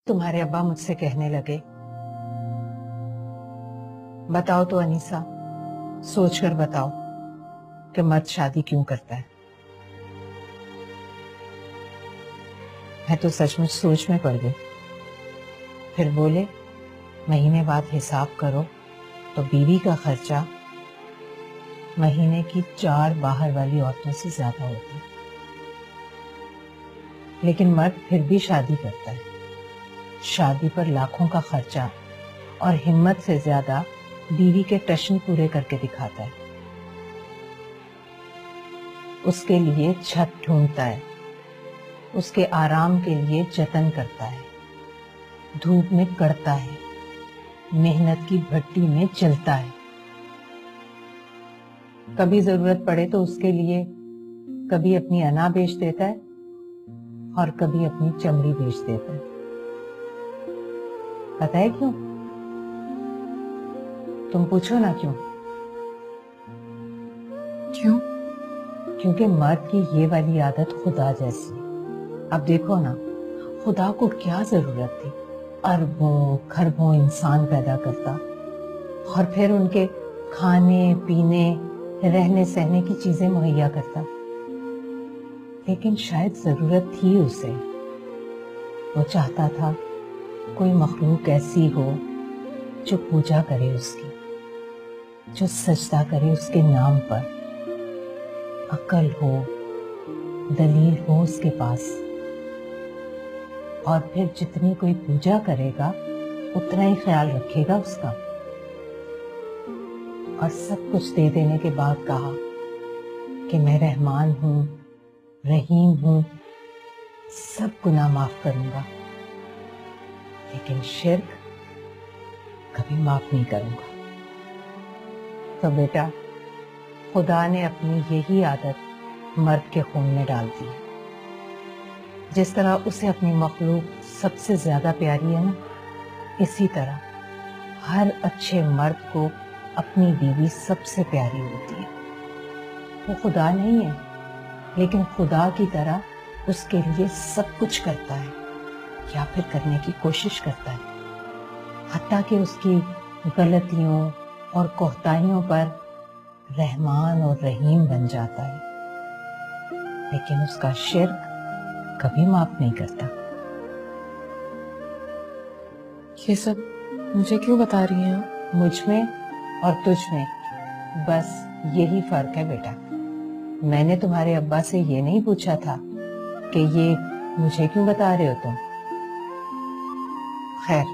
تمہارے ابا مجھ سے کہنے لگے، بتاؤ تو انیسہ، سوچ کر بتاؤ کہ مرد شادی کیوں کرتا ہے؟ میں تو سچ مچ سوچ میں پڑ گئی۔ پھر بولے، مہینے بعد حساب کرو تو بیوی کا خرچہ مہینے کی 4 باہر والی عورتوں سے زیادہ ہوتا ہے، لیکن مرد پھر بھی شادی کرتا ہے۔ شادی پر لاکھوں کا خرچہ اور ہمت سے زیادہ بیوی کے ٹشن پورے کر کے دکھاتا ہے۔ اس کے لیے چھت ڈھونڈتا ہے، اس کے آرام کے لیے جتن کرتا ہے، دھوپ میں کڑتا ہے، محنت کی بھٹی میں جلتا ہے۔ کبھی ضرورت پڑے تو اس کے لیے کبھی اپنی انا بیچ دیتا ہے اور کبھی اپنی چمڑی بیچ دیتا ہے۔ پتہ ہے کیوں؟ تم پوچھو نا کیوں؟ کیوں؟ کیونکہ مرد کی یہ والی عادت خدا جیسی ہے۔ اب دیکھو نا، خدا کو کیا ضرورت تھی اربوں کھربوں انسان پیدا کرتا اور پھر ان کے کھانے پینے رہنے سہنے کی چیزیں مہیا کرتا، لیکن شاید ضرورت تھی اسے۔ وہ چاہتا تھا کوئی مخلوق ایسی ہو جو پوجا کرے اس کی، جو سجدہ کرے اس کے نام پر، عقل ہو، دلیل ہو اس کے پاس، اور پھر جتنی کوئی پوجا کرے گا اتنا ہی خیال رکھے گا اس کا۔ اور سب کچھ دے دینے کے بعد کہا کہ میں رحمان ہوں، رحیم ہوں، سب گناہ معاف کروں گا، لیکن شرک کبھی معاف نہیں کروں گا۔ تو بیٹا، خدا نے اپنی یہی عادت مرد کے خون میں ڈال دی ہے۔ جس طرح اسے اپنی مخلوق سب سے زیادہ پیاری ہے نا، اسی طرح ہر اچھے مرد کو اپنی بیوی سب سے پیاری ہوتی ہے۔ وہ خدا نہیں ہے، لیکن خدا کی طرح اس کے لیے سب کچھ کرتا ہے یا پھر کرنے کی کوشش کرتا ہے، حتیٰ کہ اس کی غلطیوں اور کوتاہیوں پر رحمان اور رحیم بن جاتا ہے، لیکن اس کا شرک کبھی معاف نہیں کرتا۔ یہ سب مجھے کیوں بتا رہی ہیں آپ؟ مجھ میں اور تجھ میں بس یہی فرق ہے بیٹا۔ میں نے تمہارے ابا سے یہ نہیں پوچھا تھا کہ یہ مجھے کیوں بتا رہے ہو تم۔ خیر،